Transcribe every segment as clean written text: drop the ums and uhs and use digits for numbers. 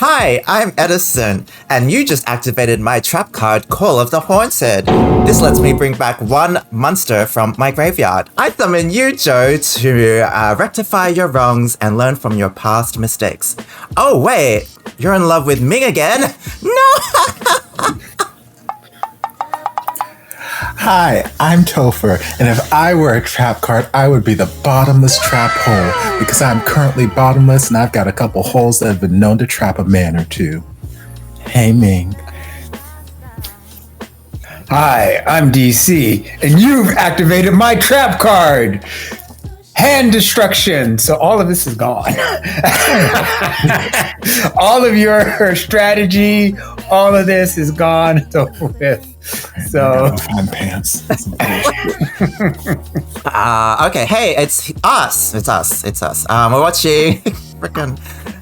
Hi, I'm Edison, and you just activated my trap card, Call of the Haunted. This lets me bring back one monster from my graveyard. I summon you, Joe, to rectify your wrongs and learn from your past mistakes. Oh wait, you're in love with Ming again? No! Hi, I'm Topher, and if I were a trap card, I would be the bottomless trap hole, because I'm currently bottomless and I've got a couple holes that have been known to trap a man or two. Hey, Ming. Hi, I'm DC, and you've activated my trap card! Hand destruction. So all of this is gone. All of your strategy, all of this is gone. It's over with. So fun pants. Okay, hey, it's us. We're watching freaking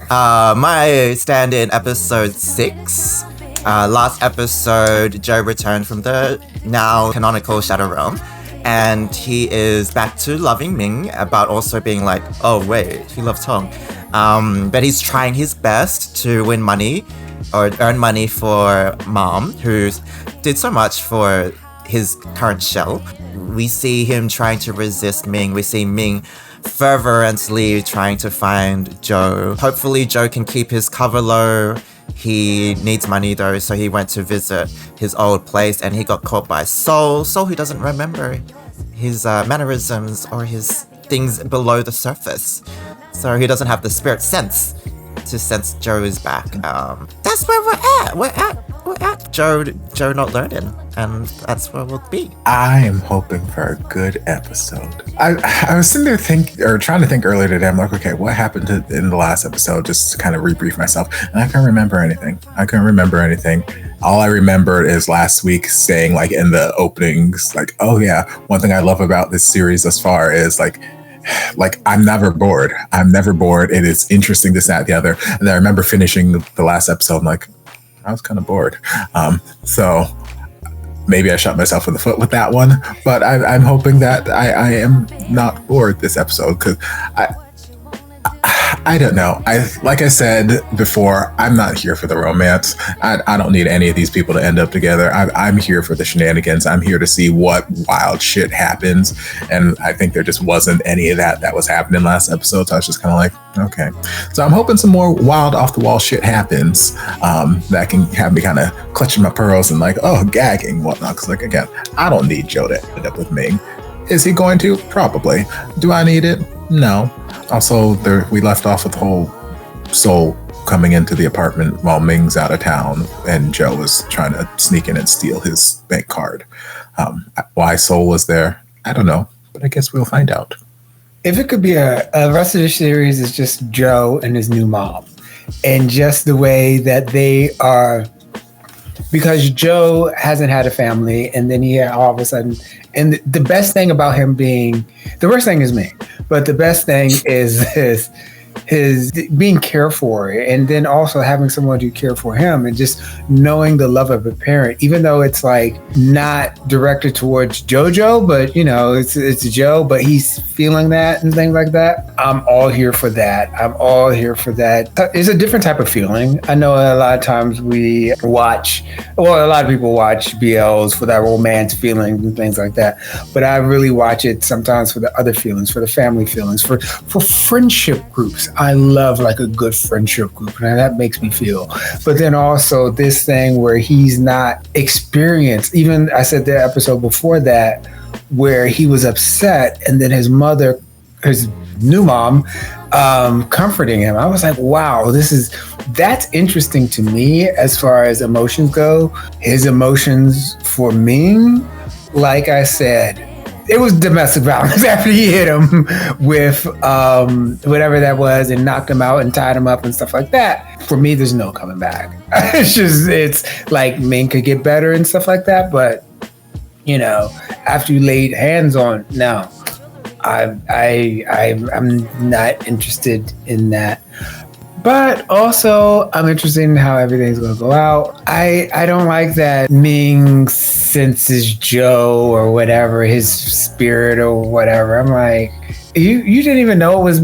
my stand-in episode 6. Last episode, Joe returned from the now canonical Shadow Realm. And he is back to loving Ming, about also being like, oh wait, he loves Tong. But he's trying his best to win money or earn money for Mom, who did so much for his current shell. We see him trying to resist Ming. We see Ming fervently trying to find Joe. Hopefully Joe can keep his cover low. He needs money though, so he went to visit his old place and he got caught by Soul who doesn't remember his mannerisms or his things below the surface. So he doesn't have the spirit sense to sense Joe is back. That's where we're at. Joe not learning, and that's where we'll be. I am hoping for a good episode. I was sitting there trying to think earlier today. I'm like, okay, what happened in the last episode? Just to kind of rebrief myself. And I couldn't remember anything. All I remembered is last week saying, like, in the openings, like, oh yeah, one thing I love about this series thus far is like I'm never bored. It is interesting, this, that, the other. And I remember finishing the last episode, I'm like, I was kind of bored. So maybe I shot myself in the foot with that one, but I'm hoping that I am not bored this episode, because I don't know. Like I said before, I'm not here for the romance. I don't need any of these people to end up together. I'm here for the shenanigans. I'm here to see what wild shit happens. And I think there just wasn't any of that was happening last episode. So I was just kind of like, okay. So I'm hoping some more wild off the wall shit happens that can have me kind of clutching my pearls and like, oh, gagging and whatnot. Because like, again, I don't need Joe to end up with Ming. Is he going to? Probably. Do I need it? No. Also, we left off with the whole Soul coming into the apartment while Ming's out of town, and Joe was trying to sneak in and steal his bank card. Why Soul was there, I don't know, but I guess we'll find out. if it could be a rest of the series is just Joe and his new mom, and just the way that they are, because Joe hasn't had a family, and then he all of a sudden, and the best thing about him being, the worst thing is me, but the best thing is his being cared for, and then also having someone to care for him, and just knowing the love of a parent, even though it's like not directed towards JoJo, but you know, it's Joe, but he's feeling that and things like that. I'm all here for that. It's a different type of feeling. I know a lot of times a lot of people watch BLs for that romance feeling and things like that, but I really watch it sometimes for the other feelings, for the family feelings, for friendship groups. I love like a good friendship group, and that makes me feel. But then also this thing where he's not experienced, even I said the episode before that, where he was upset, and then his mother, his new mom, comforting him. I was like, wow, that's interesting to me as far as emotions go. His emotions for Ming, like I said, it was domestic violence after he hit him with whatever that was and knocked him out and tied him up and stuff like that. For me, there's no coming back. It's like Ming could get better and stuff like that, but you know, after you laid hands on, no, I'm not interested in that. But also, I'm interested in how everything's going to go out. I don't like that Ming senses Joe or whatever, his spirit or whatever. I'm like, You didn't even know it was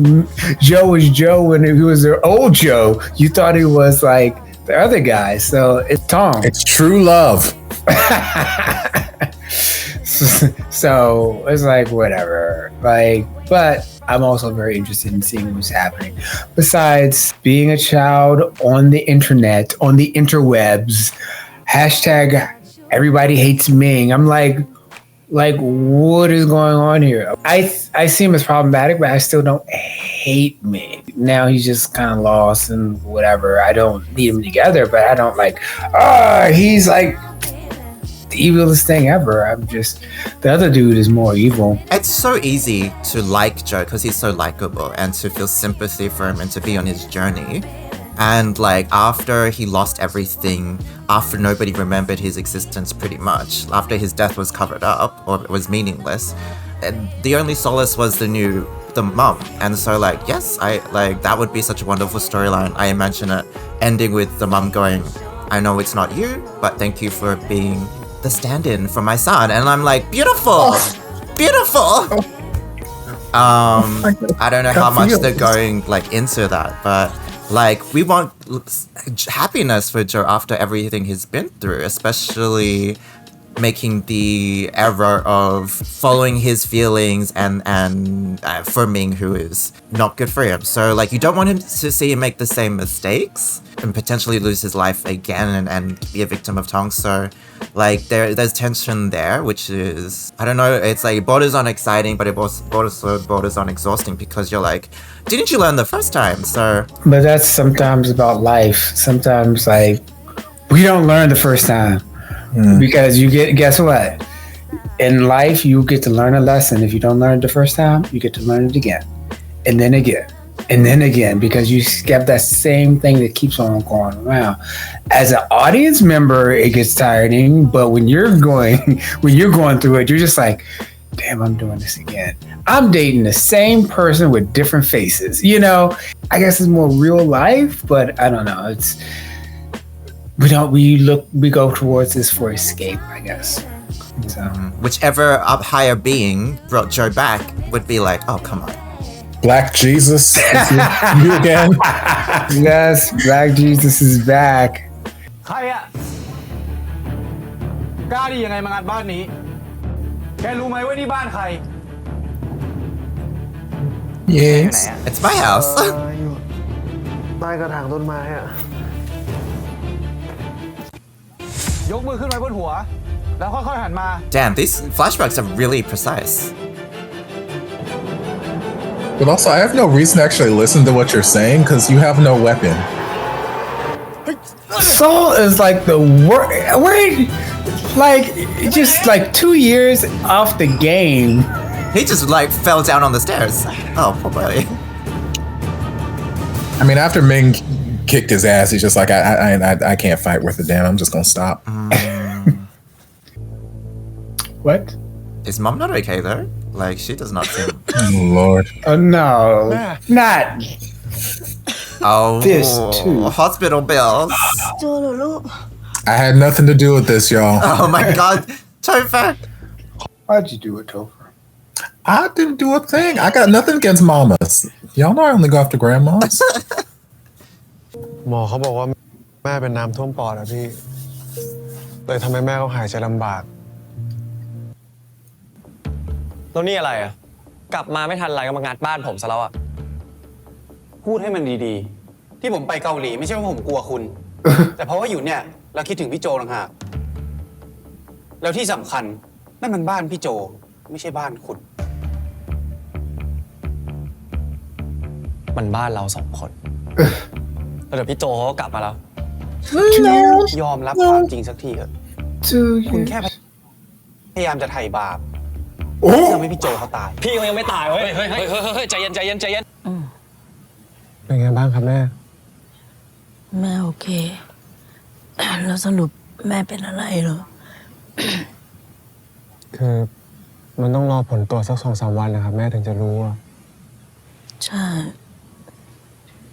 Joe was Joe when he was their old Joe. You thought he was like the other guy. So it's Tom. It's true love. So it's like whatever. Like, but I'm also very interested in seeing what's happening. Besides being a child on the internet, on the interwebs, hashtag everybody hates Ming. I'm like, what is going on here? I see him as problematic, but I still don't hate Ming. Now he's just kind of lost and whatever. I don't need him together, but I don't like, he's like the evilest thing ever. I'm just, the other dude is more evil. It's so easy to like Joe because he's so likable and to feel sympathy for him and to be on his journey. And like after he lost everything, after nobody remembered his existence pretty much, after his death was covered up or it was meaningless, the only solace was the mum. And so like, yes, that would be such a wonderful storyline. I imagine it ending with the mum going, I know it's not you, but thank you for being the stand-in for my son. And I'm like, beautiful, beautiful. I don't know how much they're going like into that, but like we want happiness for Joe after everything he's been through, especially making the error of following his feelings and for Ming, who is not good for him. So like you don't want him to see him make the same mistakes and potentially lose his life again and be a victim of Tong. So like there's tension there, which is, I don't know, it's like borders on exciting, but it also borders on exhausting because you're like, didn't you learn the first time? So but that's sometimes about life. Sometimes like we don't learn the first time. Because guess what? In life, you get to learn a lesson. If you don't learn it the first time, you get to learn it again. And then again. And then again. Because you have that same thing that keeps on going around. As an audience member, it gets tiring. But when you're going through it, you're just like, damn, I'm doing this again. I'm dating the same person with different faces. You know, I guess it's more real life, but I don't know. We go towards this for escape, I guess. So. Whichever up higher being brought Joe back would be like, oh, come on. Black Jesus, you again? Yes, Black Jesus is back. ใครอะกล้าดียังไงมางัดบ้านนี้แกรู้ไหมว่านี่บ้านใคร Yes. It's my house. อยู่ใต้กระถางต้นไม้อะ ยกมือขึ้นไว้บนหัวแล้วค่อยๆหันมา Damn, these flashbacks are really precise. But also, I have no reason to actually listen to what you're saying because you have no weapon. Saul is like the worst. Like just like 2 years off the game. He just like fell down on the stairs. Oh, poor buddy. I mean, after Ming kicked his ass, he's just like, I can't fight worth a damn. I'm just gonna stop. What? Is mom not okay though? Like she does not seem. Oh, Lord. Oh no, not Oh, this too. Hospital bills. เจอเหรอลูก I had nothing to do with this, y'all. Oh my god, Topher. Why'd you do it, Topher? I didn't do a thing. I got nothing against mamas. Y'all know I only go after grandmas. หมอเขาบอกว่าแม่เป็นน้ำท่วมปอดอะพี่เลยทำให้แม่เขาหายใจลำบาก แล้วนี่อะไรอ่ะกลับมาไม่ทันไรก็มางัดบ้านผมซะแล้วอ่ะ พูดให้มันดีๆที่ผมไปเกาหลีไม่ใช่ว่าผมกลัวคุณ แต่เพราะว่าอยู่เนี่ยเราคิดถึงพี่โจต่างหากแล้วที่สำคัญนั่นมันบ้านพี่โจไม่ใช่บ้านคุณ มันบ้านเราสองคนแล้วเดี๋ยวพี่โจเขาก็กลับมาแล้ว ยอมรับความจริงสักทีเถอะ คุณ 2 แค่พยายามจะไถ่บาปทำให้พี่โจเขาตาย พี่เขายังไม่ตายเว้ยเฮ้ยใจเย็นใจเย็นใจเย็น เป็นไงบ้างครับแม่ แม่โอเค แล้วสรุปแม่เป็นอะไรเหรอ คือมันต้องรอผลตรวจสัก2-3 วันนะครับแม่ถึงจะรู้อะ ใช่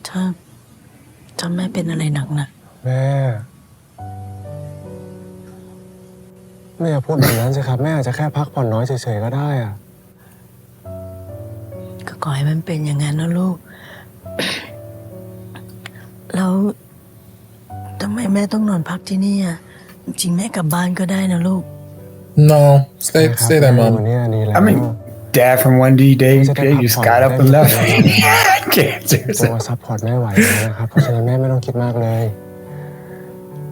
ถ้าแม่เป็นอะไรหนักนะ แม่อย่าพูดแบบนั้นสิครับแม่อาจจะแค่พักผ่อนน้อยเฉยๆก็ได้อะ ก็ ให้มันเป็นอย่างนั้นนะลูก แล้วทำไมแม่ต้องนอนพักที่นี่อ่ะจริงๆแม่กลับบ้านก็ได้นะลูก No, stay there, อยู่ mom. เนี่ยดีแล้ว I mean, Dad from 1D, they just got up and left. Cancer. โจซัพพอร์ตแม่ไหวแล้วนะครับ เพราะฉะนั้นแม่ไม่ต้องคิดมากเลย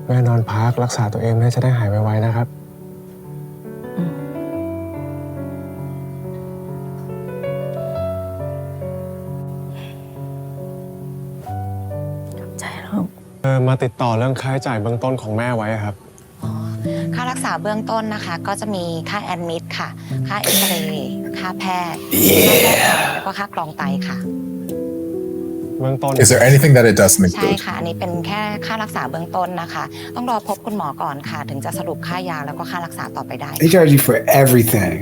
แม่นอนพักรักษาตัวเองแม่จะได้หายไวๆนะครับ ใจลูก มาติดต่อเรื่องค่าใช้จ่ายเบื้องต้นของแม่ไว้ครับ ค่ารักษาเบื้องต้นนะคะ ก็จะมีค่าแอดมิดค่ะ ค่าเอ็กซเรย์ค่าแพทย์แล้วก็ค่ากรองไตค่ะ เบื้องต้น Is there anything that it doesn't ใช่ include? ค่ะ อันนี้เป็นแค่ค่ารักษาเบื้องต้นนะคะ ต้องรอพบคุณหมอก่อนค่ะ ถึงจะสรุปค่ายาแล้วก็ค่ารักษาต่อไปได้ They charge you for everything.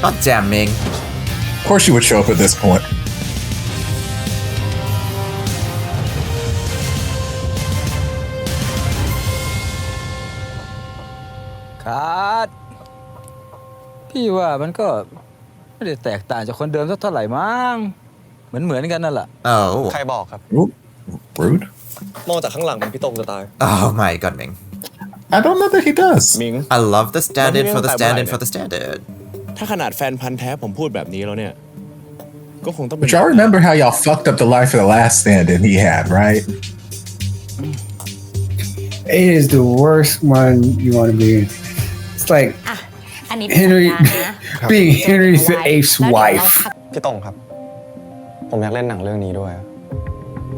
God damn Ming. Of course you would show up at this point. ครับพี่ว่ามันก็ไม่ได้แตกต่างจากคนเดิมสักเท่าไหร่มั้งเหมือนกันนั่นแหละ Oh. ใครบอกครับ Oop, rude. มองจากข้างหลังมันพี่ตรงจะตาย Oh my god, Ming. I don't know that he does. มิง I love the stand-in for the But stand-in you for the stand-in. ถ้าขนาดแฟนพันธ์แท้ผมพูดแบบนี้แล้วเนี่ย ก็คงต้องเป็น But y'all remember how y'all fucked up the life of the last stand-in he had, right? It is the worst one you want to be in. It's like อ่ะ อันนี้ Henry เป็นสัญญาณนะ being Henry VIII's แล้วเดี๋ยวเรา wife. พี่ตรงครับ ผมอยากเล่นหนังเรื่องนี้ด้วยอะ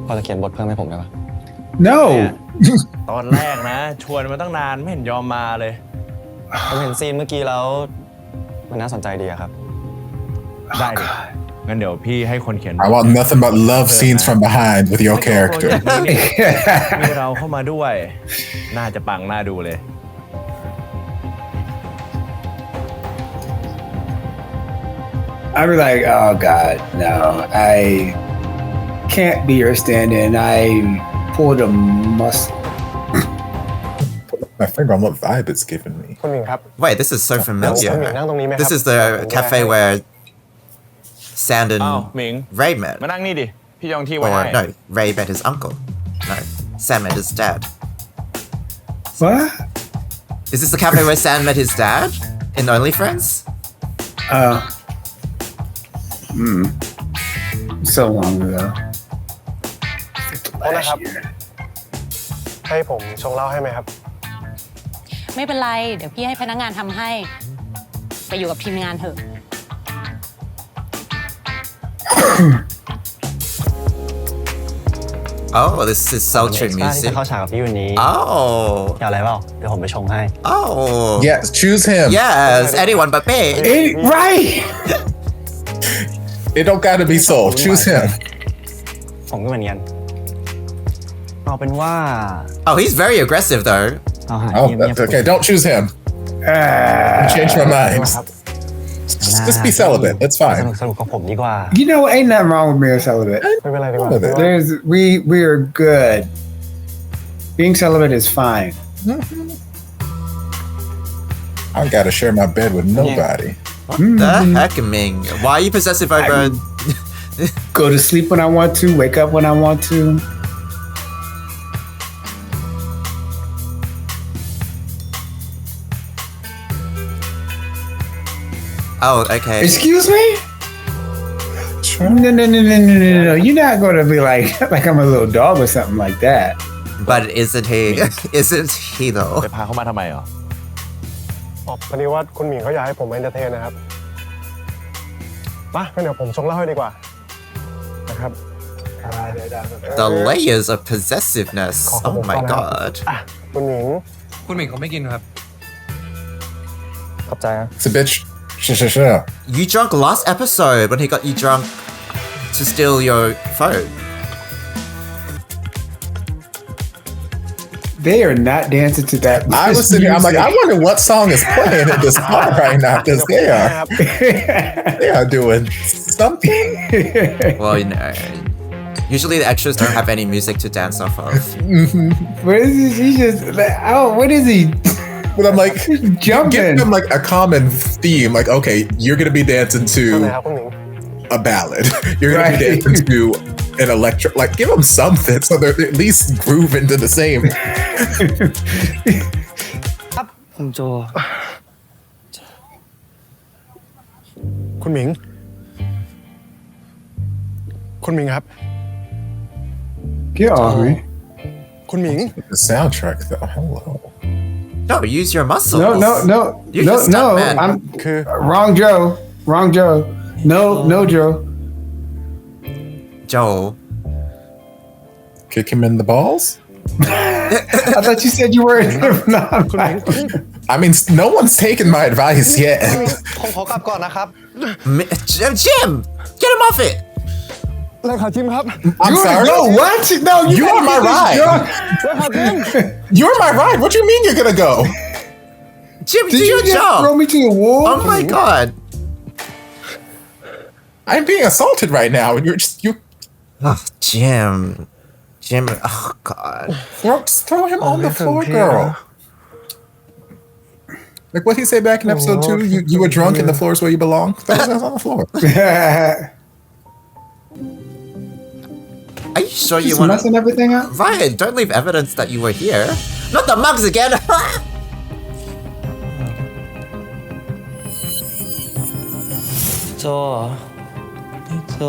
พอจะเขียนบทเพิ่มให้ผมได้ปะ No. ตอนแรกนะ ชวนมาตั้งนานไม่เห็นยอมมาเลย ผมเห็นซีนเมื่อกี้แล้วมันน่าสนใจดีอะครับ ได้ดิงั้นเดี๋ยวพี่ให้คนเขียน I want nothing but love scenes from behind with your โปรเจ character. กต์นี้เนี่ยมีเราเข้ามาด้วย น่าจะปังน่าดูเลย I'd be like, oh God, no, I can't be your stand-in. I pulled a muscle. My finger on what vibe it's giving me. คุณหมิงครับ Wait, this is so คุณหมิง familiar. นั่งตรงนี้ไหมครับ This is the cafe where Sand อ้าว and หมิง Ray met. มานั่งนี่ดิ พี่จองที่ไว้ Or ให้ no, Ray met his uncle. No, Sam met his dad. What? Is this the cafe where Sam met his dad in Only Friends? So long ago. โทษนะครับ ให้ผมชงเหล้าให้ไหมครับ ไม่เป็นไร เดี๋ยวพี่ให้พนักงานทำให้ ไปอยู่กับทีมงานเถอะ Oh, this is ผม sultry เอ็กซ์ต้าที่ music. จะเข้าฉากกับพี่วันนี้ Oh. อยากอะไรเปล่า เดี๋ยวผมไปชงให้ Oh. Yes, choose him. Yes, anyone but me. Right. It don't gotta be soul. Choose him. ผมก็เหมือนกัน เอาเป็นว่า Oh, he's very aggressive though. เอาหา Oh, เงียบๆ okay. Don't choose him. Change my mind. Just be celibate. It's ส fine. นุกกับผมดีกว่า You know, ain't nothing wrong with being celibate. ไม่เป็นไรดีกว่า None of it. There's we are good. Being celibate is fine. I don't gotta share my bed with nobody. What the heck, Ming? Why are you possessive over? Go to sleep when I want to, wake up when I want to. Oh, okay. Excuse me? No. You're not going to be like I'm a little dog or something like that. But isn't he? Isn't he though? ไปพาเขามาทำไมเหรอ พอดีว่าคุณหมิงเขาอยากให้ผมเอนเตอร์เทนนะครับมางั้นเดี๋ยวผมชงเหล้าให้ดีกว่า นะครับ The layers of possessiveness. Oh my god. อ่ะคุณหมิง คุณหมิงเขาไม่กินครับ ขอบใจครับ It's a bitch. Sure. You drunk last episode when he got you drunk to steal your phone. They are not dancing to that. I was sitting here, I'm like, I wonder what song is playing at this bar right now, because they are doing something. Well, Usually the extras don't have any music to dance off of. What is this? He just like, oh, what is he? But I'm like, Jumping. give them like a common theme. Like, okay, you're gonna be dancing อะไร to ครับคุณหมิง a ballad. You're gonna be Right. dancing to an electric. Like, give them something so they're at least grooving to the same. คุณโจ คุณหมิง คุณหมิงครับ Get off me. คุณหมิง The soundtrack, though. Hello. No, use your muscles. No. You're No, just no. stuntman. I'm Cool. wrong, Joe. Wrong, Joe. No, Joe. Joel. Kick him in the balls? I thought you said you were. No, I mean, no one's taken my advice yet. ผมขอกลับก่อนนะครับ Jim, get him off it. เลขาจิมครับ I'm sorry. No, what? No, You are my ride. เลขาจิม You're my ride. What do you mean you're gonna go? Jim, Did do you your just job. throw me to the wall? Oh my god. I'm being assaulted right now, and you Oh, Jim. Oh god. throw him on the floor, girl. Like what he say back in episode 2? You were drunk and the floor is where you belong. Throw his ass on the floor. Are you sure you Just want messing everything up? Ryan, don't leave evidence that you were here. Not the mugs again. โจพี่โจ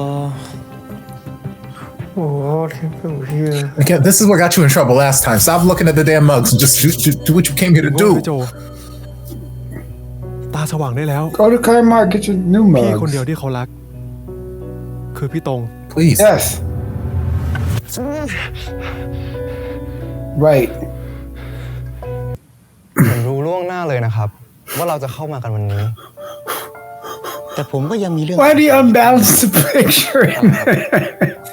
Again, this is what got you in trouble last time. Stop looking at the damn mugs and just do what you came here to โง่ do. พี่โจ ตาสว่างได้แล้ว Go to Kmart, get your new พี่คนเดียว mugs. ที่เขารัก คือพี่ตรง Please. Yes. Right. ผมรู้ล่วงหน้าเลยนะครับ ว่าเราจะเข้ามากันวันนี้ แต่ผมก็ยังมีเรื่อง Why do you unbalance the picture?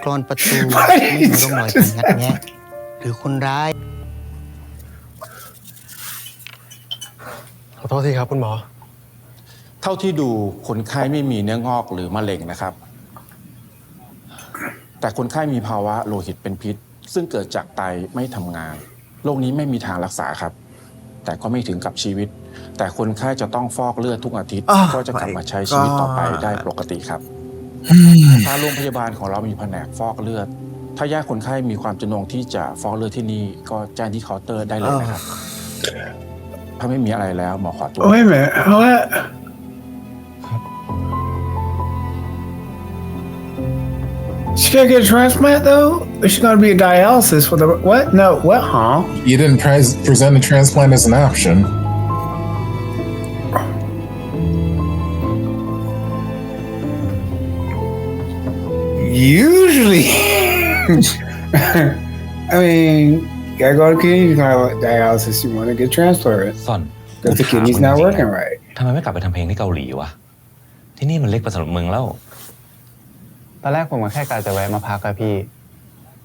กรอนประตู Why ไม่ did มี you ร่องรอย just การงัดแงะหรือคนร้าย ขอโทษทีครับคุณหมอ เท่าที่ดูคนไข้ไม่มีเนื้องอกหรือมะเร็งนะครับ แต่คนไข้มีภาวะโลหิตเป็นพิษ ซึ่งเกิดจากไตไม่ทำงานโรคนี้ไม่มีทางรักษาครับ แต่ก็ไม่ถึงกับชีวิต แต่คนไข้จะต้องฟอกเลือดทุกอาทิตย์ Oh ก็จะกลับมาใช้ชีวิตต่อไปได้ปกติครับทางโรงพยาบาลของเรามีแผนกฟอกเลือด ถ้าญาติคนไข้มีความจำนงที่จะฟอกเลือดที่นี่ก็แจ้งที่เคาน์เตอร์ได้เลยนะครับ ถ้าไม่มีอะไรแล้วหมอขอตัว Wait a minute. What? She gonna get a transplant though? Or she gonna be a dialysis for the what? No, what? Huh? You didn't present a transplant as an option. Usually, I mean, you gotta go to kidney dialysis. You want to get transplanted ซ่อน because the kidney's not working right. ทำไมไม่กลับไปทำเพลงที่เกาหลีวะ ที่นี่มันเล็กไปสำหรับมึงแล้ว ตอนแรกผมก็แค่กะจะแวะมาพักกับพี่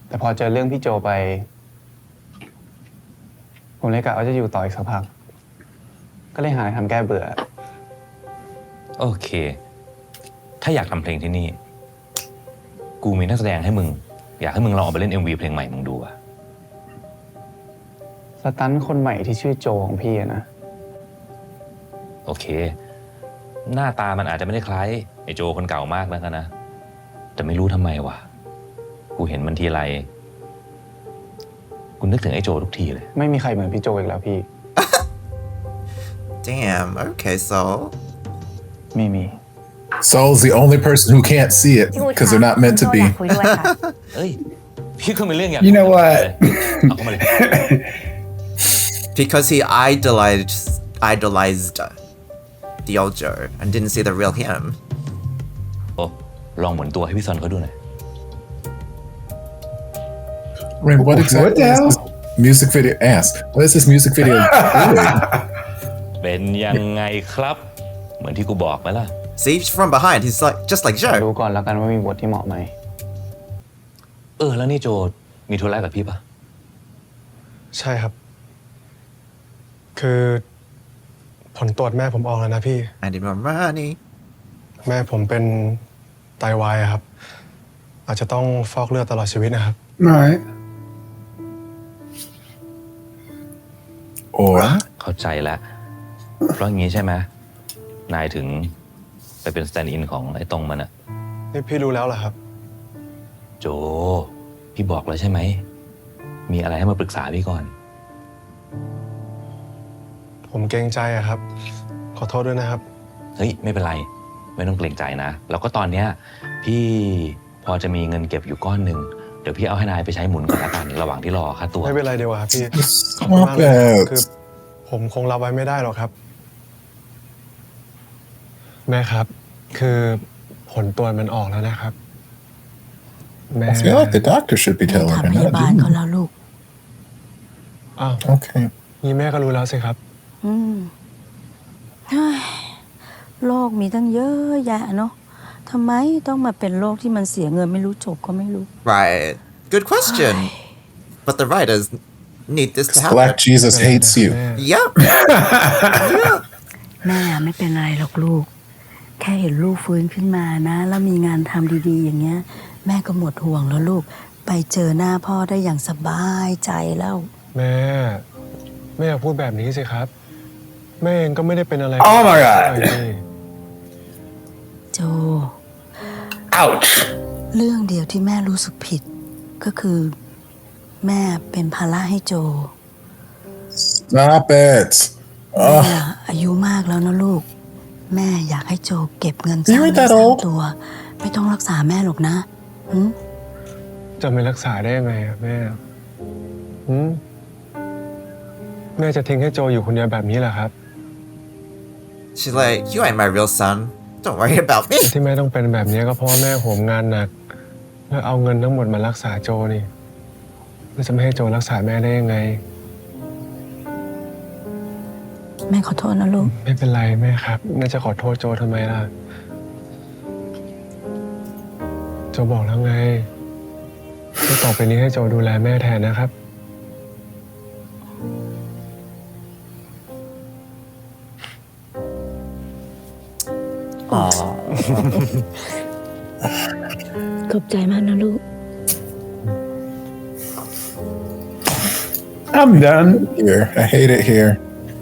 แต่พอเจอเรื่องพี่โจไป ผมเลยกะว่าจะอยู่ต่ออีกสักพัก ก็เลยหาอะไรทำแก้เบื่อ โอเค ถ้าอยากทำเพลงที่นี่ กูมีนักแสดงให้มึง อยากให้มึงลองเอาไปเล่น MV เพลงใหม่มึงดูอะ สตันท์คนใหม่ที่ชื่อโจของพี่อะนะ โอเค หน้าตามันอาจจะไม่ได้คล้ายไอ้โจคนเก่ามากนักนะ แต่ไม่รู้ทำไมวะ กูเห็นมันทีไร กูนึกถึงไอ้โจทุกทีเลย ไม่มีใครเหมือนพี่โจอีกแล้วพี่ Damn. Okay, so ไม่มี Soul's the only person who can't see it because they're not meant to be. คุยด้วยค่ะ เอ้ย พี่ก็มีเรื่องอยาก You know what? เอาเข้ามาเลย because he idolized the old Joe and didn't see the real him. โอ้ลองหมุนตัวให้พี่ซอนเขาดูหน่อย Rain, what exactly the is hell? this music video? Ask. What is this music video doing? เป็นยังไงครับ เหมือนที่กูบอกไหมล่ะ See, from behind, he's like just like ดู Joe. ก่อนแล้วกันว่ามีบทที่เหมาะไหม แล้วนี่โจมีธุระกับพี่ปะ ใช่ครับ คือผลตรวจแม่ผมออกแล้วนะพี่ I need more money. แม่ผมเป็นไตวายอะครับ อาจจะต้องฟอกเลือดตลอดชีวิตนะครับ Right. Or เข้าใจแล้ว เพราะงี้ใช่ไหมนายถึงไปเป็นสแตนด์อินของไอ้ตรงมันอะ นี่พี่รู้แล้วเหรอครับ โจ พี่บอกแล้วใช่ไหม มีอะไรให้มาปรึกษาพี่ก่อน ผมเกรงใจอะครับ ขอโทษด้วยนะครับ เฮ้ย ไม่เป็นไร ไม่ต้องเกรงใจนะ แล้วก็ตอนเนี้ยพี่พอจะมีเงินเก็บอยู่ก้อนหนึ่งเดี๋ยวพี่เอาให้นายไปใช้หมุนก่อนละกัน ระหว่างที่รอค่าตัว ไม่เป็นไรเดียวครับพี่ ขอบคุณมากเลยคือผมคงรับไว้ไม่ได้หรอกครับ แม่ครับ คือผลตรวจมันออกแล้วนะครับ แม่ I feel like the doctor should be แม่ telling ถาม her พยา not บาล to. เขาแล้วลูก อ้าว Okay. นี่แม่ก็รู้แล้วสิครับ เฮ้ยโรคมีตั้งเยอะแยะเนาะทำไมต้องมาเป็นโรคที่มันเสียเงินไม่รู้จบก็ไม่รู้ Right. Good question. But the writers need this to happen. Black Jesus hates you. Yep. แม่ไม่เป็นไรหรอกลูก แค่เห็นลูกฟื้นขึ้นมานะ แล้วมีงานทำดีๆ อย่างเงี้ย แม่ก็หมดห่วงแล้วลูก ไปเจอหน้าพ่อได้อย่างสบายใจแล้ว แม่อย่าพูดแบบนี้สิครับ แม่เองก็ไม่ได้เป็นอะไร Oh my god โจ Ouch. เรื่องเดียวที่แม่รู้สึกผิด ก็คือ แม่เป็นภาระให้โจ Stop it. แม่อายุมากแล้วนะลูก แม่อยากให้โจเก็บเงินสร้าง You ain't เนื้อ that สร้าง old. ตัว ไม่ต้องรักษาแม่หรอกนะหืม จะไม่รักษาได้ไงอะแม่แม่จะทิ้งให้โจอยู่คนเดียวแบบนี้เหรอครับ She's like, you ain't my real son. Don't worry about me. ที่แม่ต้องเป็นแบบนี้ก็เพราะว่าแม่โหมงานหนักเพื่อเอาเงินทั้งหมดมารักษาโจนี่แล้วจะไม่ให้โจรักษาแม่ได้ยังไง แม่ขอโทษนะลูก ไม่เป็นไรแม่ครับแม่จะขอโทษโจทำไมล่ะ โจบอกแล้วไงว่าต่อไปนี้ให้โจดูแลแม่แทนนะครับ ขอบใจมากนะลูก I'm done. Here, I hate it here.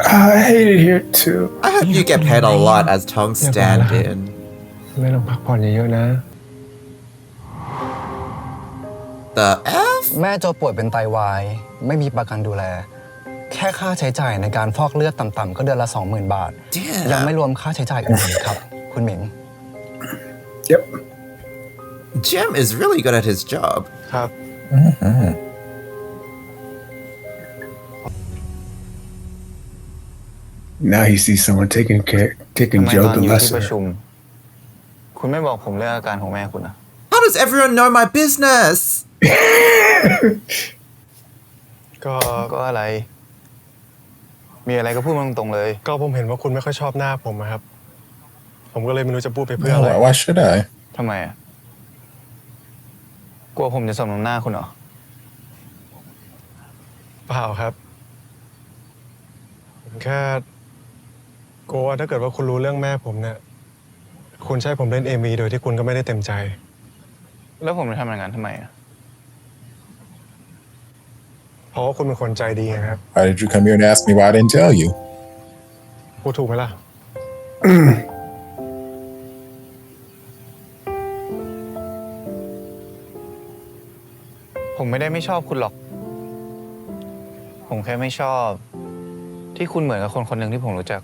I hate it here too. I hope you get paid a lot as Tong stand-in. แม่ต้องพักผ่อนเยอะๆนะ The F? แม่โจป่วยเป็นไตวาย ไม่มีประกันดูแล แค่ค่าใช้จ่ายในการฟอกเลือดต่ำๆก็เดือนละ 20,000 บาท Damn. ยังไม่รวมค่าใช้จ่ายอื่นอีกครับ คุณหมิง Yep. Jim is really good at his job. ครับ Now he sees someone taking Joe the lesser. คุณไม่บอกผมเรื่องอาการของแม่คุณนะ How does everyone know my business? ก็อะไร มีอะไรก็พูดมาตรงๆเลย ก็ผมเห็นว่าคุณไม่ค่อยชอบหน้าผมอะครับ ผมก็เลยไม่รู้จะพูดไปเพื่อ No, อะไร why should I? ทำไมอ่ะ กลัวผมจะสมน้ำหน้าคุณเหรอ เปล่าครับผมแค่กลัวว่าถ้าเกิดว่าคุณรู้เรื่องแม่ผมเนี่ย คุณใช้ผมเล่นMVโดยที่คุณก็ไม่ได้เต็มใจ แล้วผมจะทำอย่างนั้นทำไมอ่ะ เพราะว่าคุณเป็นคนใจดีไงครับ Why did you come here and ask me why I didn't tell you? พูดถูกไหมล่ะ ผมไม่ได้ไม่ชอบคุณหรอก ผมแค่ไม่ชอบ ที่คุณเหมือนกับคนคนหนึ่งที่ผมรู้จัก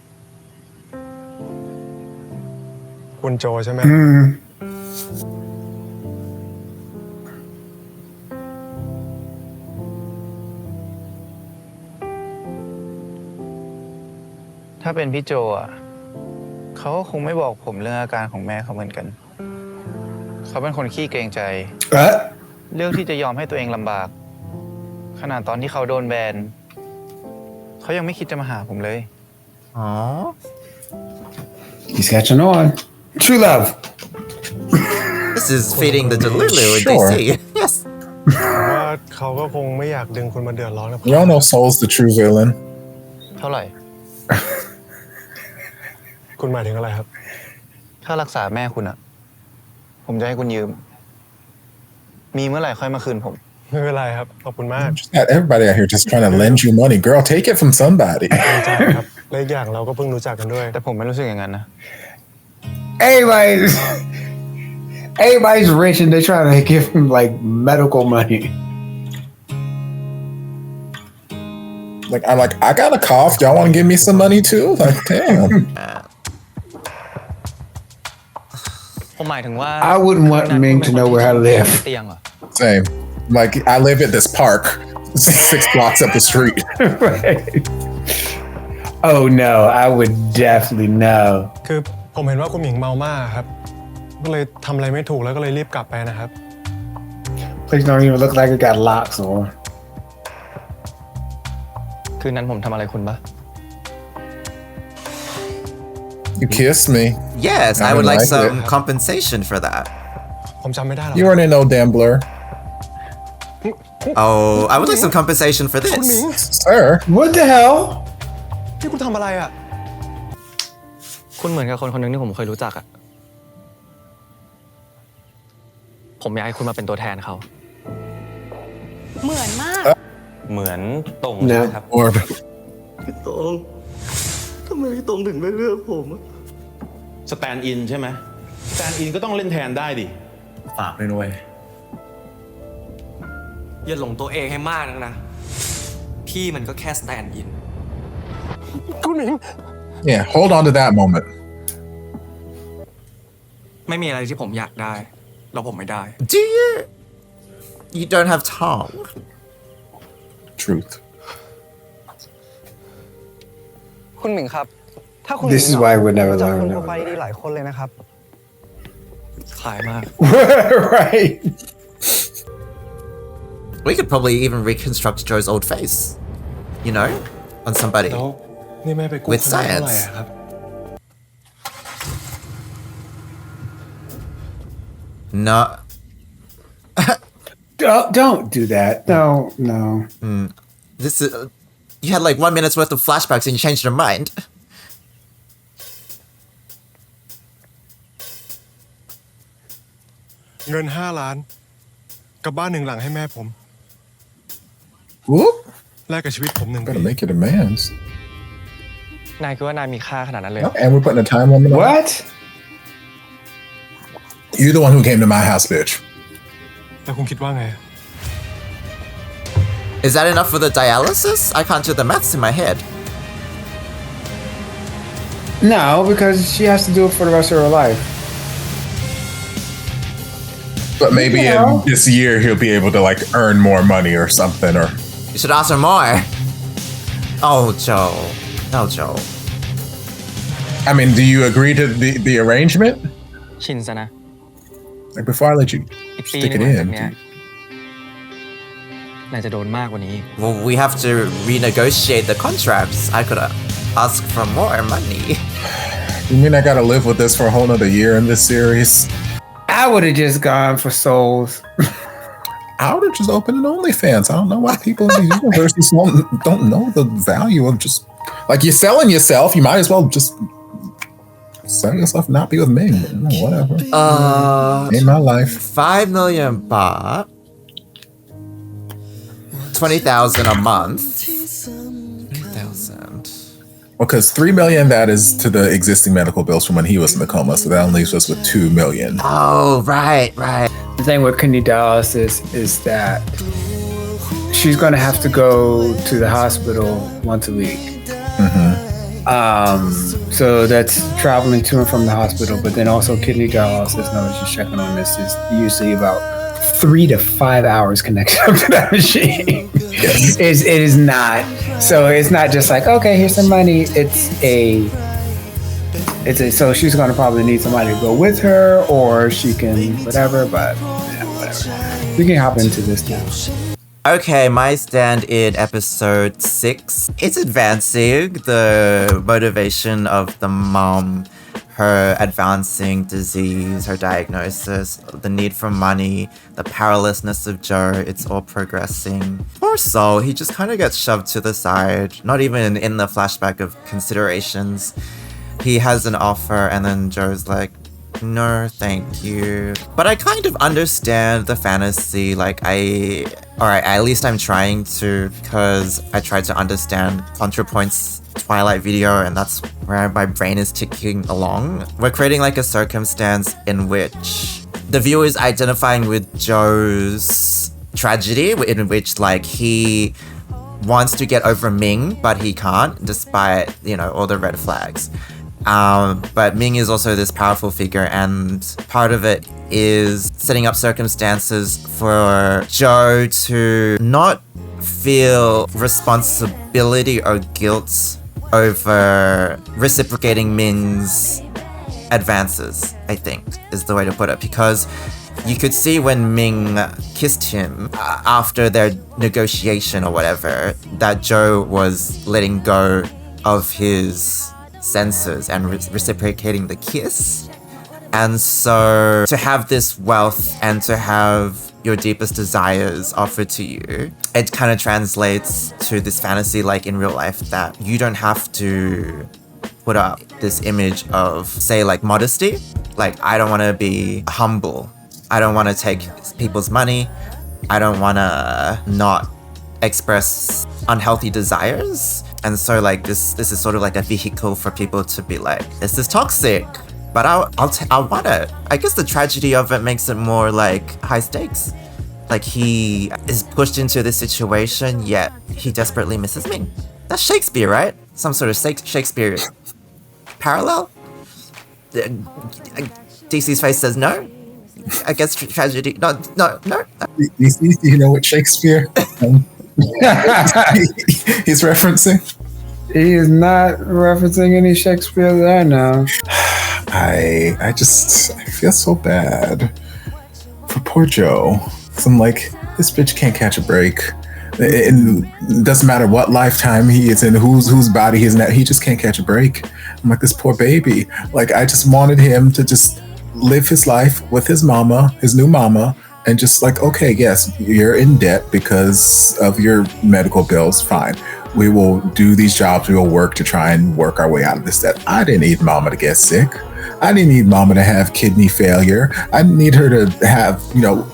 คุณโจใช่ไหม ถ้าเป็นพี่โจอ่ะ เขาก็คงไม่บอกผมเรื่องอาการของแม่เขาเหมือนกัน เขาเป็นคนขี้เกรงใจ เลือกที่จะยอมให้ตัวเองลำบาก ขนาดตอนที่เขาโดนแบน เขายังไม่คิดจะมาหาผมเลย Aww. He's catching on. True love. This is feeding the Delulu in Sure. DC. Yes. ว่าเขาก็คงไม่อยากดึงคุณมาเดือดร้อนกับ We all know Soul's the true villain. เท่าไหร่ คุณหมายถึงอะไรครับ ค่ารักษาแม่คุณอ่ะ ผมจะให้คุณยืม มีเมื่อไหร่ค่อยมาคืนผม ไม่เป็นไรครับ ขอบคุณมาก Just got everybody out here just trying to lend you money. Girl, take it from somebody. ดีใจครับและอีกอย่างเราก็เพิ่งรู้จักกันด้วย แต่ผมไม่รู้สึกอย่างนั้นนะ Everybody's everybody's rich and they're trying to give him like medical money. Like, I'm like, I got a cough. Y'all want to give me some money too? Like, damn. ผมหมายถึงว่า I wouldn't want Ming to know where I live. เตียงเหรอ Same. Like, I live at this park 6 blocks up the street. Right. Oh no, I would definitely know. คือผมเห็นว่าคุณหมิงเมามากครับ ก็เลยทำอะไรไม่ถูกแล้วก็เลยรีบกลับไปนะครับ Place don't even look like it got locks on. คืนนั้นผมทำอะไรคุณปะ You kissed me. Yes, I would like like some it. compensation for that. ผมจำไม่ได้หรอก You weren't in no damn blur. Oh, I would like some compensation for คุณหมิง this. Sir. What the hell? นี่คุณทำอะไรอ่ะ คุณเหมือนกับคนคนหนึ่งที่ผมเคยรู้จักอะผมอยากให้คุณมาเป็นตัวแทนเขา เหมือนมาก เหมือนตรง No. ครับ Orb. ตรงทำไมพี่ตรงถึงไม่เลือกผมอะ สแตนด์อินใช่ไหมสแตนด์อินก็ต้องเล่นแทนได้ดิ ฝากเลยนุ้ยอย่าหลงตัวเองให้มากนักนะ พี่มันก็แค่สแตนด์อิน คุณหมิง Yeah, hold on to that moment. ไม่มีอะไรที่ผมอยากได้ แล้วผมไม่ได้ Do you? You don't have tongue. Truth. คุณหมิงครับ ถ้าคุณ This is why I would never จะ learn. คนโปรไฟล์ดีหลายคนเลยนะครับ คล้ายมาก Right. We could probably even reconstruct Joe's old face. You know? On somebody. แล้วนี่แม่ไปกู้ With คณะเท่าไหร่ science อะครับ No. Don't do that. No, no. This is. You had like 1 minute's worth of flashbacks and you changed your mind. เงิน5 ล้าน กับบ้าน1 หลังให้แม่ผม Whoop. แลกกับชีวิตผม1 ปี Gotta make your demands. นายคิดว่านายมีค่าขนาดนั้นเลย And we're putting a time limit on it. What? You're the one who came to my house, bitch. แล้วคุณคิดว่าไง Is that enough for the dialysis? I can't do the maths in my head. No, because she has to do it for the rest of her life. But maybe Yeah. in this year he'll be able to like earn more money or something. Or You should ask her more. Oh, Joe. No, Joe. I mean, do you agree to the arrangement? ชินซะนะ Like before I let you อีกปี stick นึ it งหลังจาก in. เนี้ยนายจะโดนมากกว่านี้ Well, we have to renegotiate the contracts. I could ask for more money. You mean I gotta live with this for a whole nother year in this series? I would have just gone for souls. I would have just opened an OnlyFans. I don't know why people in these universes don't know the value of just like you're selling yourself. You might as well just sell yourself and not be with me. Whatever. Ain't my life. 5 million baht. 20,000 a month. 20,000. Because 3 million that is to the existing medical bills from when he was in the coma, so that leaves us with 2 million. Oh, right. The thing with kidney dialysis is that she's going to have to go to the hospital once a week. So that's traveling to and from the hospital, but then also kidney dialysis. No, just checking on this is usually about 3 to 5 hours connection up to that machine. It is not. So it's not just like, okay, here's some money. So she's going to probably need somebody to go with her, or she can whatever. But yeah, whatever. We can hop into this now. Okay, my stand in episode 6. It's advancing the motivation of the mom, her advancing disease, her diagnosis, the need for money, the powerlessness of Joe. It's all progressing. Poor soul, he just kind of gets shoved to the side, not even in the flashback of considerations. He has an offer and then Joe's like, no, thank you. But I kind of understand the fantasy. Like alright, at least I'm trying to, because I tried to understand ContraPoint's Twilight video, and that's where my brain is ticking along. We're creating like a circumstance in which the viewer is identifying with Joe's tragedy, in which like he wants to get over Ming, but he can't, despite, you know, all the red flags. But Ming is also this powerful figure, and part of it is setting up circumstances for Joe to not feel responsibility or guilt over reciprocating Ming's advances, I think, is the way to put it. Because you could see when Ming kissed him after their negotiation or whatever, that Joe was letting go of his senses and reciprocating the kiss. And so to have this wealth and to have your deepest desires offered to you, it kind of translates to this fantasy like in real life, that you don't have to put up this image of, say, like modesty. Like, I don't want to be humble. I don't want to take people's money. I don't want to not express unhealthy desires. And so like this is sort of like a vehicle for people to be like, this is toxic, but I'll want it. I guess the tragedy of it makes it more like high stakes. Like, he is pushed into this situation, yet he desperately misses me. That's Shakespeare, right? Some sort of Shakespeare parallel? DC's face says no. I guess tragedy. No. DC, do you know what Shakespeare he's referencing? He is not referencing any Shakespeare that I know. I feel so bad for poor Joe. Cause I'm like, this bitch can't catch a break. It doesn't matter what lifetime he is in, whose body he's in, he just can't catch a break. I'm like, this poor baby. Like, I just wanted him to just live his life with his mama, his new mama, and just like, okay, yes, you're in debt because of your medical bills, fine. We will do these jobs, we will work to try and work our way out of this debt. I didn't need mama to get sick. I didn't need mama to have kidney failure. I didn't need her to have, you know,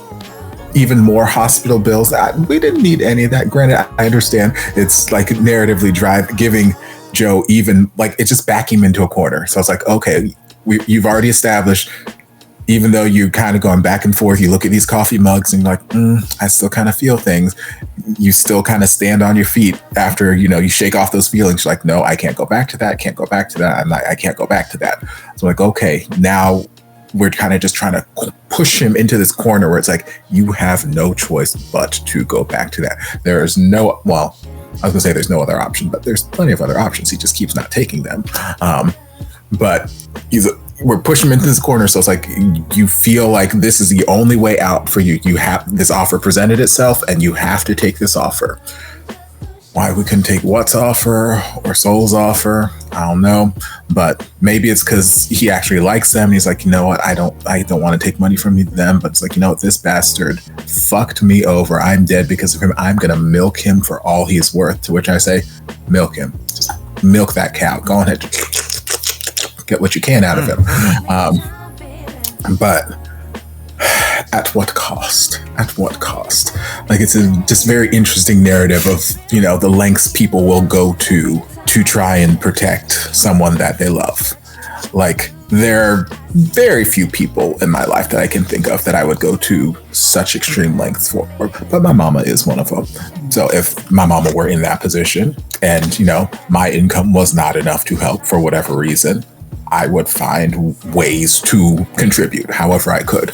even more hospital bills. We didn't need any of that. Granted, I understand it's like narratively giving Joe even, like, it's just back him into a corner. So it's like, okay, you've already established, even though you're kind of going back and forth, you look at these coffee mugs and you're like, I still kind of feel things. You still kind of stand on your feet after, you know, you shake off those feelings. You're like, no, I can't go back to that. I can't go back to that. I can't go back to that. So like, okay, now we're kind of just trying to push him into this corner where it's like, you have no choice but to go back to that. There's no, well, I was gonna say there's no other option, but there's plenty of other options. He just keeps not taking them. But we're pushing him into this corner. So it's like, you feel like this is the only way out for you. You have this offer presented itself and you have to take this offer. Why we couldn't take What's offer or Soul's offer, I don't know. But maybe it's because he actually likes them. He's like, you know what? I don't want to take money from them. But it's like, you know what? This bastard fucked me over. I'm dead because of him. I'm going to milk him for all he's worth. To which I say, milk him. Just milk that cow. Go ahead. Get what you can out of him. But at what cost? At what cost? Like, it's a just very interesting narrative of, you know, the lengths people will go to try and protect someone that they love. Like, there are very few people in my life that I can think of that I would go to such extreme lengths for, but my mama is one of them. So if my mama were in that position and, you know, my income was not enough to help for whatever reason, I would find ways to contribute however I could.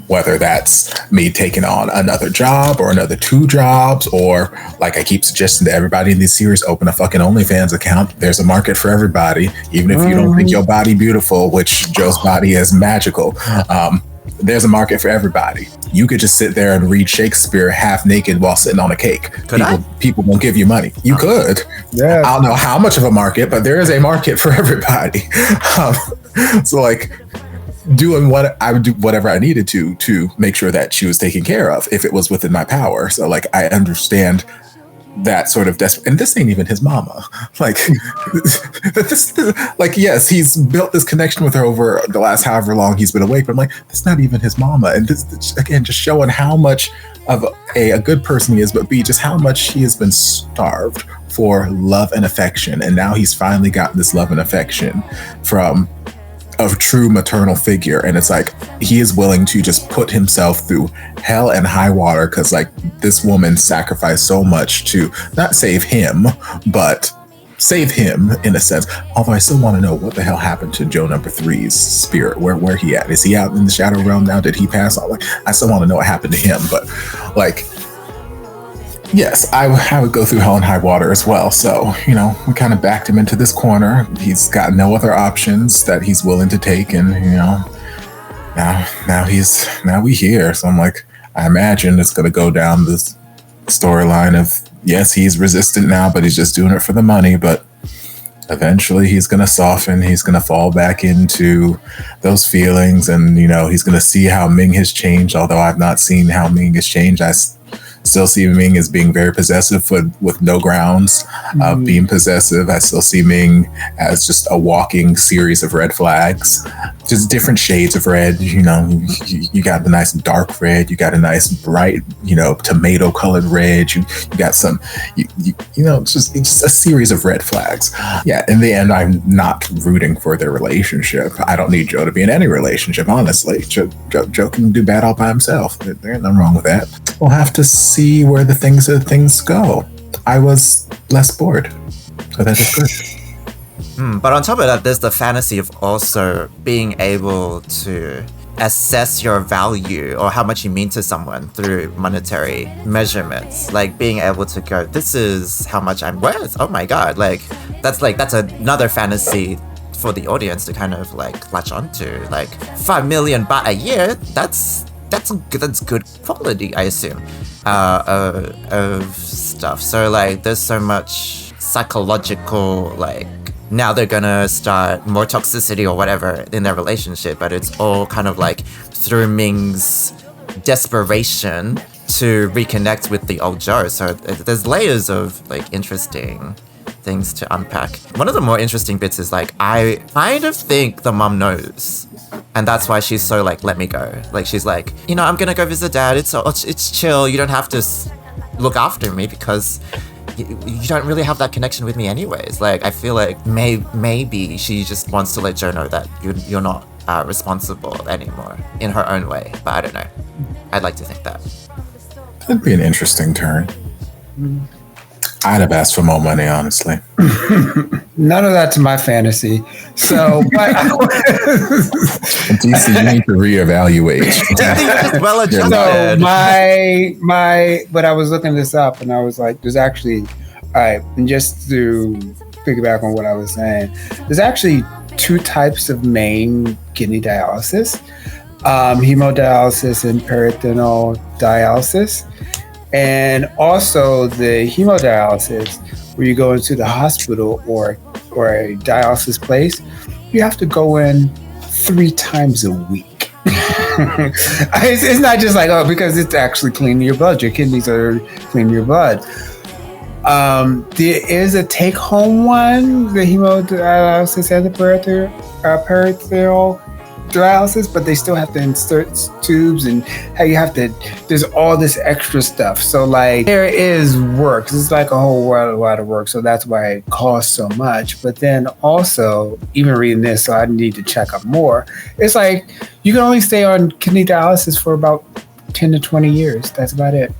Whether that's me taking on another job or another 2 jobs, or like I keep suggesting to everybody in this series, open a fucking OnlyFans account. There's a market for everybody. Even if you don't think your body beautiful, which Joe's body is magical, there's a market for everybody. You could just sit there and read Shakespeare half naked while sitting on a cake. People won't give you money. You could. Yeah. I don't know how much of a market, but there is a market for everybody. So like, I would do whatever I needed to make sure that she was taken care of if it was within my power. So like, I understand that sort of desperate, and this ain't even his mama. Like, yes, he's built this connection with her over the last however long he's been awake, but I'm like, that's not even his mama. And this, again, just showing how much of a good person he is, but B, just how much he has been starved for love and affection. And now he's finally gotten this love and affection from a true maternal figure, and it's like he is willing to just put himself through hell and high water because like this woman sacrificed so much to not save him but save him in a sense. Although I still want to know what the hell happened to Joe number 3's spirit. Where he at? Is he out in the shadow realm now? Did he pass on? Like, I still want to know what happened to him, but like, yes, I would go through hell and high water as well. So, you know, we kind of backed him into this corner. He's got no other options that he's willing to take. And, you know, now we here. So I'm like, I imagine it's going to go down this storyline of, yes, he's resistant now, but he's just doing it for the money. But eventually he's going to soften. He's going to fall back into those feelings. And, you know, he's going to see how Ming has changed. Although I've not seen how Ming has changed. I still see Ming as being very possessive with no grounds of being possessive. I still see Ming as just a walking series of red flags, just different shades of red. You know, you got the nice dark red, you got a nice bright, you know, tomato colored red. You got some, you know, it's just a series of red flags. Yeah, in the end, I'm not rooting for their relationship. I don't need Joe to be in any relationship, honestly. Joe can do bad all by himself. There's nothing wrong with that. We'll have to see where the things go. I was less bored, so that is good. But on top of that, there's the fantasy of also being able to assess your value or how much you mean to someone through monetary measurements. Like being able to go, this is how much I'm worth. Oh my god, that's another fantasy for the audience to kind of like latch onto. Like 5 million baht a year, that's good quality, I assume, of stuff. So like there's so much psychological, like now they're gonna start more toxicity or whatever in their relationship, but it's all kind of like through Ming's desperation to reconnect with the old Joe. So there's layers of like interesting things to unpack. One of the more interesting bits is like I kind of think the mum knows, and that's why she's so like, let me go. Like she's like, you know, I'm gonna go visit dad. It's chill. You don't have to look after me because you don't really have that connection with me anyways. Like I feel like maybe she just wants to let Joe know that you're not responsible anymore in her own way. But I don't know. I'd like to think that. That'd be an interesting turn. I'd have asked for more money, honestly. None of that's my fantasy. So, but DC, you need to reevaluate. So but I was looking this up and I was like, there's actually, all right, and just to piggyback on what I was saying, there's actually 2 types of main kidney dialysis, hemodialysis and peritoneal dialysis. And also the hemodialysis, where you go into the hospital or a dialysis place, you have to go in 3 times a week. It's not just like, oh, because it's actually cleaning your blood. Your kidneys are cleaning your blood. There is a take-home one, the hemodialysis and the peritoneal dialysis, but they still have to insert tubes and how you have to, there's all this extra stuff. So like there is work. It's like a whole lot of work. So that's why it costs so much. But then also, even reading this, so I need to check up more. It's like you can only stay on kidney dialysis for about 10 to 20 years. That's about it.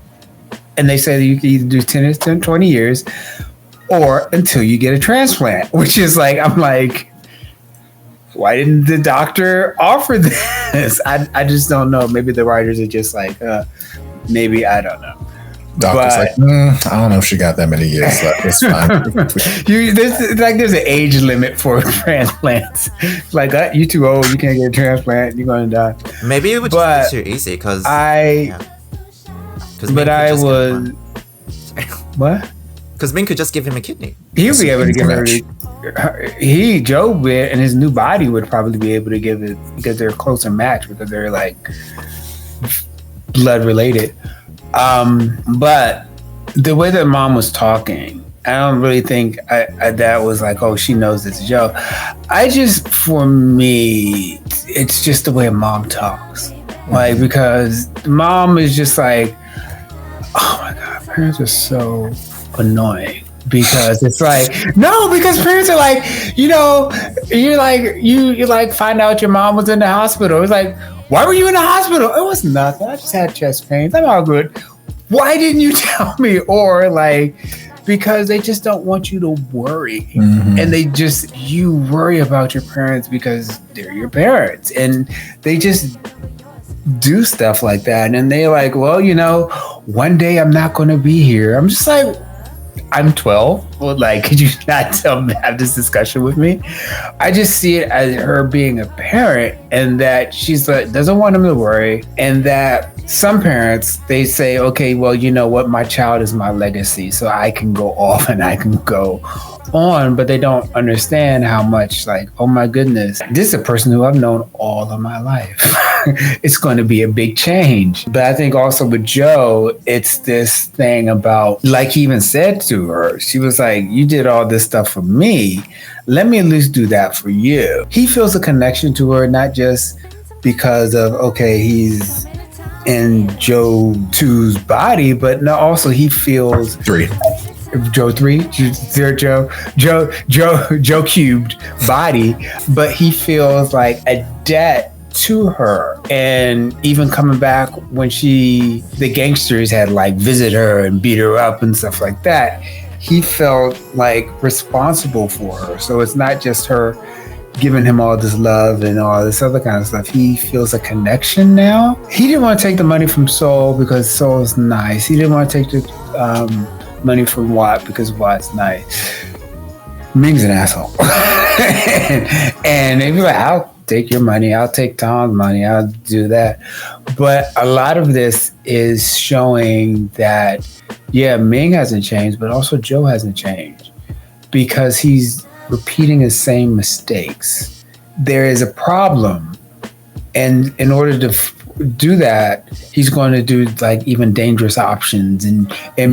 And they say that you can either do 10 to 20 years or until you get a transplant, which is like, I'm like, why didn't the doctor offer this? I just don't know. Maybe the writers are just like, maybe, I don't know. Doctor's like, I don't know if she got that many years left. It's fine. There's an age limit for transplants. Like, you too old, you can't get a transplant, you're going to die. Maybe it would just be too easy because what? Because Ming could just give him a kidney. He'll be able to give it. Joe would, and his new body would probably be able to give it because they're a closer match because they're like blood related. But the way that mom was talking, I don't really think that was like, oh, she knows it's Joe. For me, it's just the way mom talks. Like, because mom is just like, oh my God, parents are so annoying. Because it's like, no, because parents are like, you find out your mom was in the hospital. It's like, why were you in the hospital? It was nothing. I just had chest pains. I'm all good. Why didn't you tell me? Or like, because they just don't want you to worry. Mm-hmm. And you worry about your parents because they're your parents. And they just do stuff like that. And they're like, well, one day I'm not going to be here. I'm just like, I'm 12. Well, like, could you not have this discussion with me? I just see it as her being a parent, and that she's like, doesn't want him to worry. And that some parents, they say, okay, well, you know what? My child is my legacy, so I can go off and I can go on, but they don't understand how much, like, oh my goodness, this is a person who I've known all of my life. It's going to be a big change. But I think also with Joe, it's this thing about, like he even said to her, she was like, you did all this stuff for me. Let me at least do that for you. He feels a connection to her, not just because of, okay, he's in Joe 2's body, but no, also he feels... Joe 3, Joe cubed body, but he feels like a debt to her. And even coming back when the gangsters had like visit her and beat her up and stuff like that, he felt like responsible for her. So it's not just her giving him all this love and all this other kind of stuff. He feels a connection now. He didn't want to take the money from Soul because Soul's nice. He didn't want to take the money from Watt because Watt's nice. Ming's an asshole. and they'd be like, I'll take your money, I'll take Tom's money, I'll do that. But a lot of this is showing that, yeah, Ming hasn't changed, but also Joe hasn't changed because he's repeating the same mistakes. There is a problem. And in order to do that, he's going to do like even dangerous options and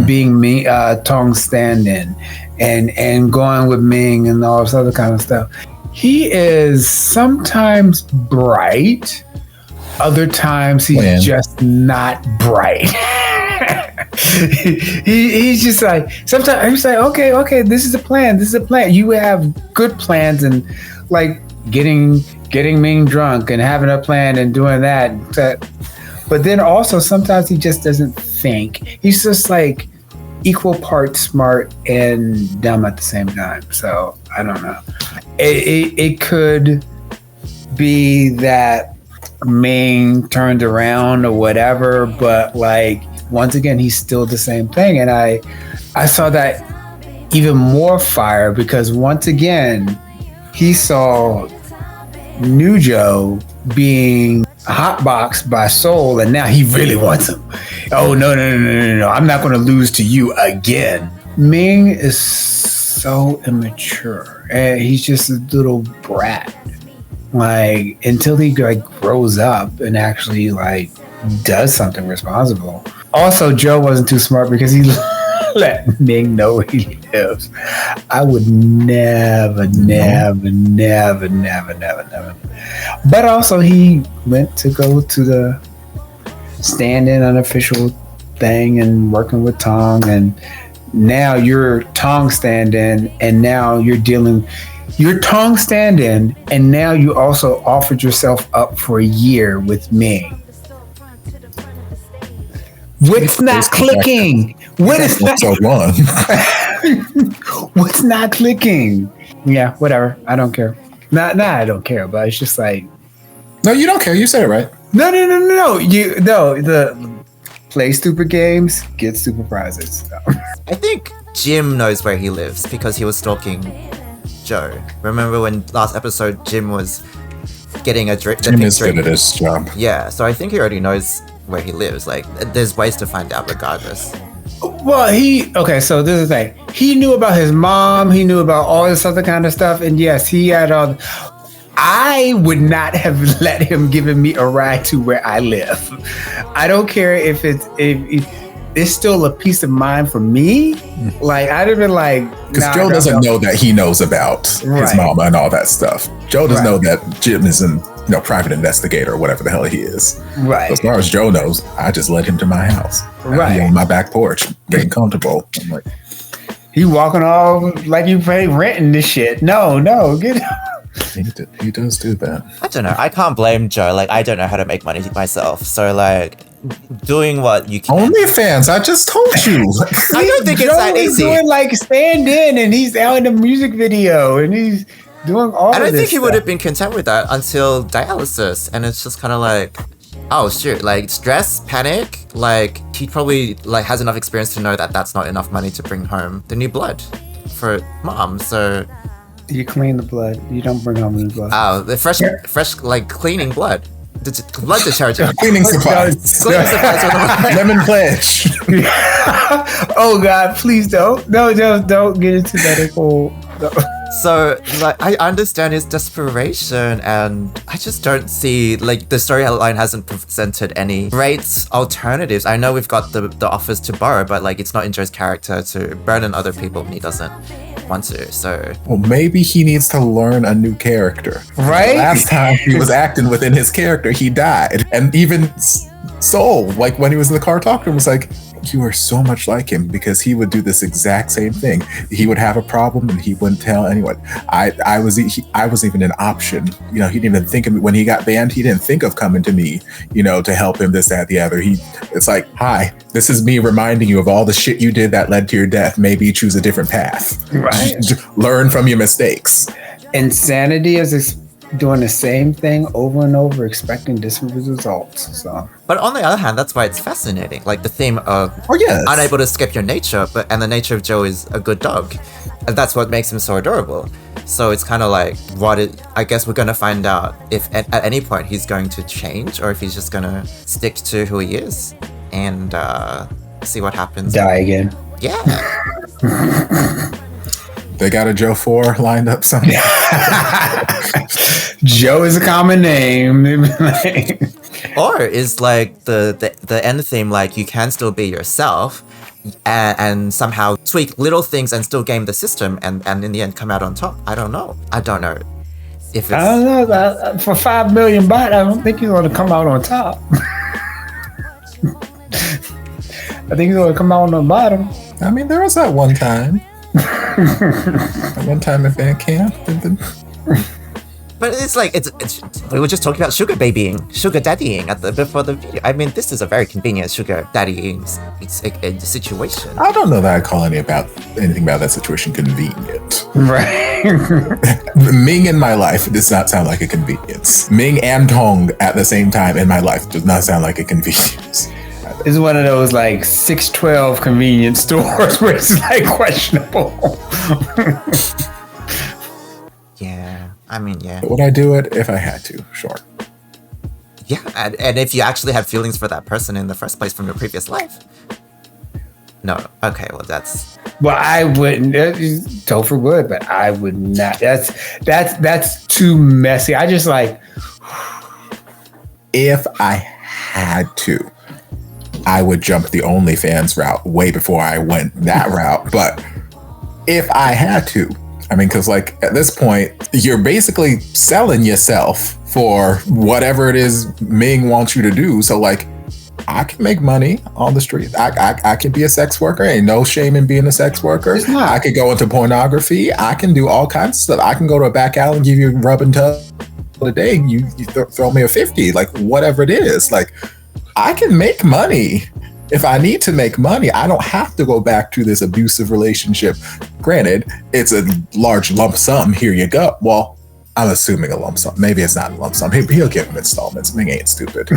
being Tong stand-in and going with Ming and all this other kind of stuff. He is sometimes bright, other times he's just not bright. He's just like, sometimes he's like, okay, this is a plan. You have good plans and like getting Ming drunk and having a plan and doing that. But then also sometimes he just doesn't think. He's just like equal parts smart and dumb at the same time. So I don't know. It could be that Ming turned around or whatever, but like once again, he's still the same thing. And I saw that even more fire because once again, he saw New Joe being hotboxed by Soul, and now he really wants him. Oh, no. I'm not going to lose to you again. Ming is so immature. And he's just a little brat. Like, until he like grows up and actually like does something responsible. Also, Joe wasn't too smart because he let Ming know where he lives. I would never. But also, he went to go to the stand-in unofficial thing and working with Tong, and now you're Tong stand-in, and now you're Tong stand-in, and now you also offered yourself up for a year with me. What's not clicking? What is that? So long. What's not clicking? Yeah, whatever. I don't care. I don't care, but it's just like. No, you don't care. You said it right. No. The play stupid games, get stupid prizes. So. I think Jim knows where he lives because he was stalking Joe. Remember when last episode Jim was getting a drink? Jim is good at his job. Yeah, so I think he already knows where he lives. Like, there's ways to find out regardless. Well, so this is the thing. He knew about his mom. He knew about all this other kind of stuff. And yes, he had all. I would not have let him given me a ride to where I live. I don't care if it's still a peace of mind for me. Like I'd have been like, because Joe doesn't know that he knows about his mama and all that stuff. Joe doesn't know that Jim is an private investigator or whatever the hell he is. Right. So as far as Joe knows, I just led him to my house. Right. He on my back porch, getting comfortable. I'm like, he walking all like you pay renting this shit. No, get. He does do that. I don't know. I can't blame Joe. Like, I don't know how to make money myself. So, like, doing what you can. OnlyFans, I just told you. I don't think it's that easy. Doing like stand in, and he's out in the music video, and he's doing all. I don't think he would stuff. have been content with that until dialysis, and it's just kind of like, oh shit, like stress, panic. Like he probably like has enough experience to know that that's not enough money to bring home the new blood for mom. So. You clean the blood. You don't bring home new blood. Oh, the fresh, like cleaning blood. Blood detergent. Cleaning supplies. Lemon pledge. Oh God, please don't. No, don't get into medical. No. So, like, I understand his desperation, and I just don't see, like, the storyline hasn't presented any great alternatives. I know we've got the offers to borrow, but, like, it's not in Joe's character to burden other people when he doesn't want to, so... Well, maybe he needs to learn a new character. Right? Last time he was acting within his character, he died. And even Soul, like, when he was in the car talking to him, was like, you are so much like him, because he would do this exact same thing. He would have a problem and he wouldn't tell anyone. I was even an option. He didn't even think of me when he got banned. He didn't think of coming to me, to help him, this, that, the other. It's like, hi, this is me reminding you of all the shit you did that led to your death. Maybe choose a different path. Right. Learn from your mistakes. Insanity is doing the same thing over and over, expecting different results. So, but on the other hand, that's why it's fascinating. Like the theme of unable to escape your nature, and the nature of Joe is a good dog, and that's what makes him so adorable. So it's kind of like I guess we're gonna find out if at any point he's going to change, or if he's just gonna stick to who he is and see what happens. Die again. Yeah. They got a Joe 4 lined up somewhere. Joe is a common name. Or is like the end theme, like you can still be yourself and somehow tweak little things and still game the system and in the end come out on top. I don't know if it's... I don't know. For 5 million baht, I don't think he's going to come out on top. I think he's going to come out on the bottom. I mean, there was that one time. One time at band camp. But it's like we were just talking about sugar babying, sugar daddying before the video. I mean, this is a very convenient sugar daddying situation. I don't know that I'd call anything about that situation convenient. Right. Ming in my life does not sound like a convenience. Ming and Tong at the same time in my life does not sound like a convenience. It's one of those like 612 convenience stores where it's like questionable. Yeah, I mean, yeah. Would I do it if I had to? Sure. Yeah, and if you actually had feelings for that person in the first place from your previous life. No, okay, well that's... Well, I wouldn't. Topher would, but I would not. That's too messy. I just like... If I had to, I would jump the OnlyFans route way before I went that route. But if I had to, I mean, because like at this point, you're basically selling yourself for whatever it is Ming wants you to do. So like, I can make money on the street. I can be a sex worker. Ain't no shame in being a sex worker. I could go into pornography. I can do all kinds of stuff. I can go to a back alley and give you a rub and tug a day. You throw me a 50, like whatever it is. Like, I can make money if I need to make money. I don't have to go back to this abusive relationship. Granted, it's a large lump sum. Here you go. Well, I'm assuming a lump sum. Maybe it's not a lump sum. He'll give him installments. Ming ain't stupid.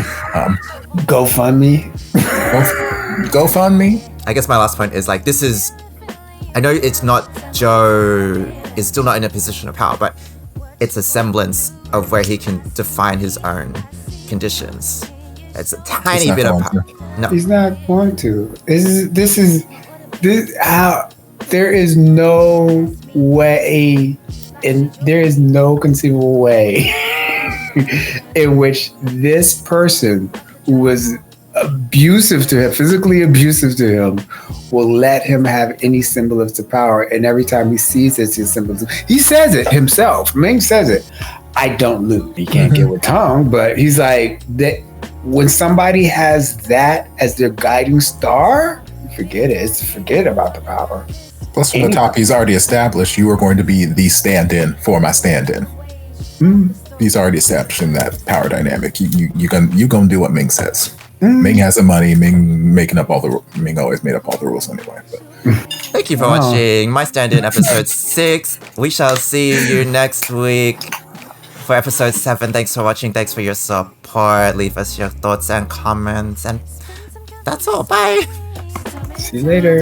GoFundMe. GoFundMe. I guess my last point is like, this is... I know it's not... Joe is still not in a position of power, but it's a semblance of where he can define his own conditions. It's a tiny bit of power. No, he's not going to. This is how there is no way, and there is no conceivable way in which this person who was abusive to him, physically abusive to him, will let him have any semblance of power. And every time he sees it, his semblance, he says it himself. Ming says it. I don't lose. He can't get with Tong, but he's like that. When somebody has that as their guiding star, forget it. Forget about the power. Plus, from the top, he's already established you are going to be the stand-in for my stand-in. He's already established in that power dynamic. You gonna do what Ming says. Ming has the money. Ming always made up all the rules anyway. But. Thank you for watching My Stand-In episode 6. We shall see you next week for episode 7. Thanks for watching. Thanks for your support. Leave us your thoughts and comments. And that's all. Bye. See you later.